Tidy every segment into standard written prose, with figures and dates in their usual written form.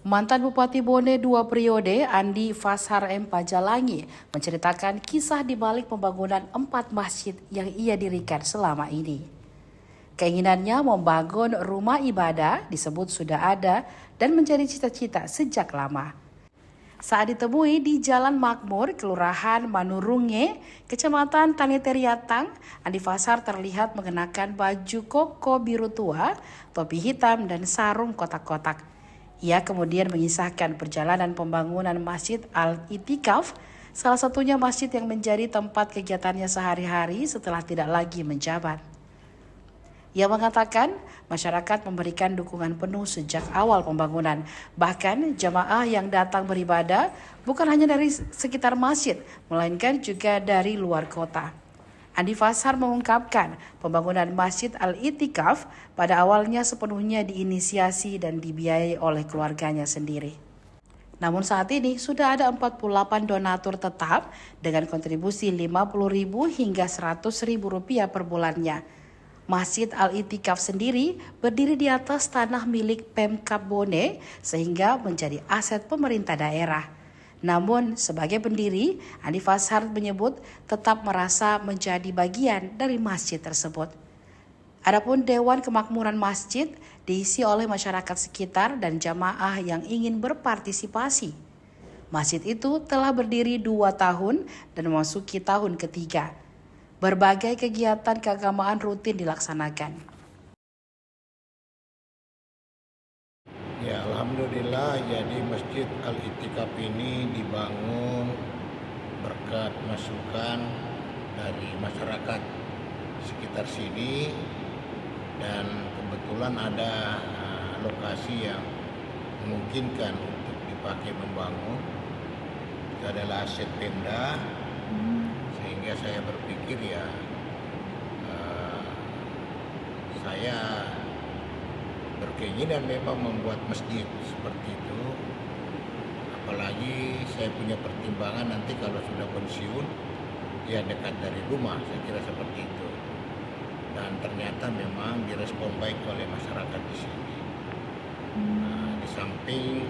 Mantan Bupati Bone 2 periode, Andi Fashar M. Pajalangi, menceritakan kisah di balik pembangunan 4 masjid yang ia dirikan selama ini. Keinginannya membangun rumah ibadah disebut sudah ada dan menjadi cita-cita sejak lama. Saat ditemui di Jalan Makmur, Kelurahan Manurunge, Kecamatan Tanitariatang, Andi Fashar terlihat mengenakan baju koko biru tua, topi hitam, dan sarung kotak-kotak. Ia kemudian mengisahkan perjalanan pembangunan Masjid Al-Itikaf, salah satunya masjid yang menjadi tempat kegiatannya sehari-hari setelah tidak lagi menjabat. Ia mengatakan masyarakat memberikan dukungan penuh sejak awal pembangunan. Bahkan jamaah yang datang beribadah bukan hanya dari sekitar masjid, melainkan juga dari luar kota. Andi Fashar mengungkapkan pembangunan Masjid Al-Itikaf pada awalnya sepenuhnya diinisiasi dan dibiayai oleh keluarganya sendiri. Namun saat ini sudah ada 48 donatur tetap dengan kontribusi Rp50.000 hingga Rp100.000 per bulannya. Masjid Al-Itikaf sendiri berdiri di atas tanah milik Pemkab Bone sehingga menjadi aset pemerintah daerah. Namun sebagai pendiri, Andi Fashar menyebut tetap merasa menjadi bagian dari masjid tersebut. Adapun Dewan Kemakmuran Masjid diisi oleh masyarakat sekitar dan jamaah yang ingin berpartisipasi. Masjid itu telah berdiri 2 tahun dan memasuki tahun ketiga. Berbagai kegiatan keagamaan rutin dilaksanakan. Ya, alhamdulillah, jadi Masjid Al-Itikaf ini dibangun berkat masukan dari masyarakat sekitar sini, dan kebetulan ada lokasi yang memungkinkan untuk dipakai membangun. Itu adalah aset Pemda, sehingga saya berpikir saya berkeinginan memang membuat masjid seperti itu, apalagi saya punya pertimbangan nanti kalau sudah pensiun ya dekat dari rumah, saya kira seperti itu. Dan ternyata memang direspon baik oleh masyarakat di sini. Di samping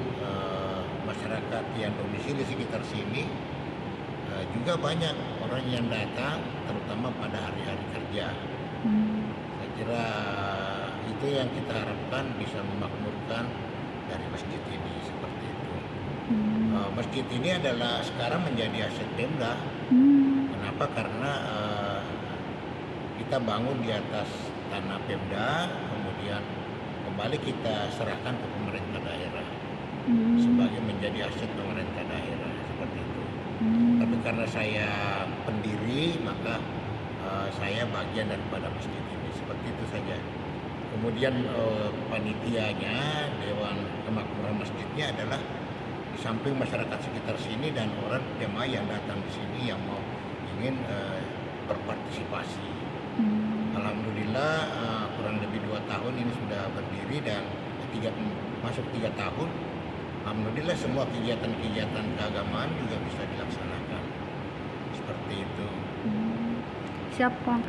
masyarakat yang domisili sekitar sini, juga banyak orang yang datang terutama pada hari-hari kerja. Saya kira itu yang kita harapkan bisa memakmurkan dari masjid ini seperti itu. Masjid ini adalah sekarang menjadi aset Pemda. Kenapa? Karena kita bangun di atas tanah Pemda, kemudian kembali kita serahkan ke pemerintah daerah sebagai menjadi aset pemerintah daerah seperti itu. Tapi karena saya pendiri, maka saya bagian daripada masjid ini, seperti itu saja. Kemudian panitianya, Dewan Kemakmuran Masjidnya adalah di samping masyarakat sekitar sini dan orang jemaah yang datang di sini yang mau ingin berpartisipasi. Alhamdulillah kurang lebih 2 tahun ini sudah berdiri dan masuk 3 tahun. Alhamdulillah semua kegiatan-kegiatan keagamaan juga bisa dilaksanakan. Seperti itu. Siap, Pong.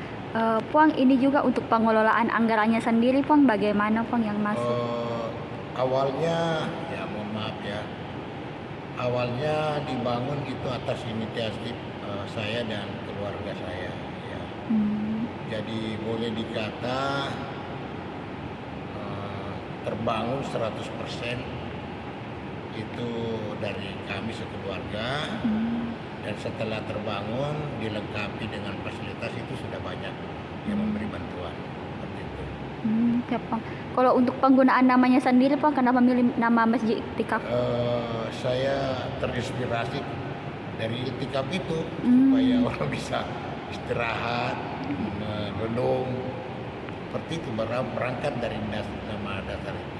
Puang, ini juga untuk pengelolaan anggarannya sendiri, Puang, bagaimana, Puang, yang masuk? Awalnya, ya mohon maaf ya, awalnya dibangun itu atas inisiatif saya dan keluarga saya. Ya. Jadi boleh dikata terbangun 100% itu dari kami sekeluarga. Dan setelah terbangun dilengkapi dengan fasilitas itu sudah banyak yang memberi bantuan seperti itu. Ya, Pong. Kalau untuk penggunaan namanya sendiri, Pong, kenapa milih nama Masjid Itikaf? Saya terinspirasi dari Itikaf itu supaya orang bisa istirahat, merenung, seperti itu, berangkat dari nama dasar itu.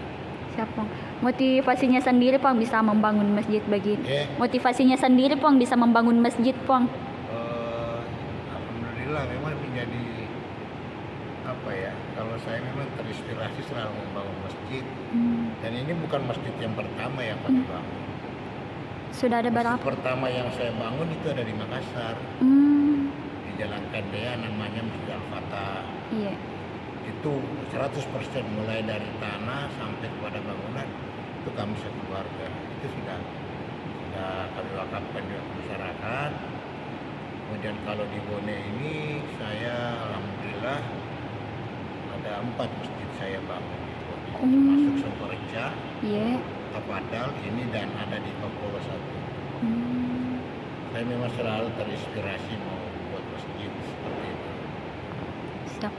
Siap, Pong. Motivasinya sendiri, Pong, bisa membangun masjid begini. Motivasinya sendiri, Pong, bisa membangun masjid, Pong. Alhamdulillah memang menjadi kalau saya memang terinspirasi selalu membangun masjid. Dan ini bukan masjid yang pertama yang kami bangun. Sudah ada berapa? Masjid pertama yang saya bangun itu ada di Makassar. Di Jalan Kandea, namanya Masjid Al-Fatah. Itu 100% mulai dari tanah sampai kepada bangunan itu kami sekeluarga. Itu sudah kami wakafkan di masyarakat. Kemudian kalau di Bone ini saya alhamdulillah ada 4 masjid saya bangun, termasuk Songkoreja, Tapadal ini, dan ada di Papolo 1. Saya memang selalu terinspirasi mau buat masjid seperti itu. Siap.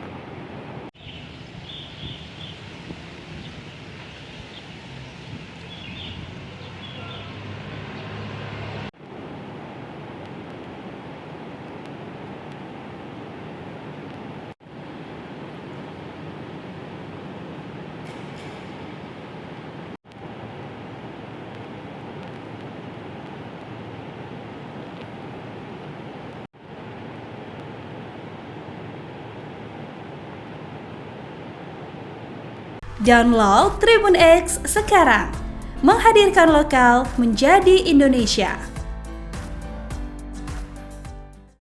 Download Tribun X sekarang, menghadirkan lokal menjadi Indonesia.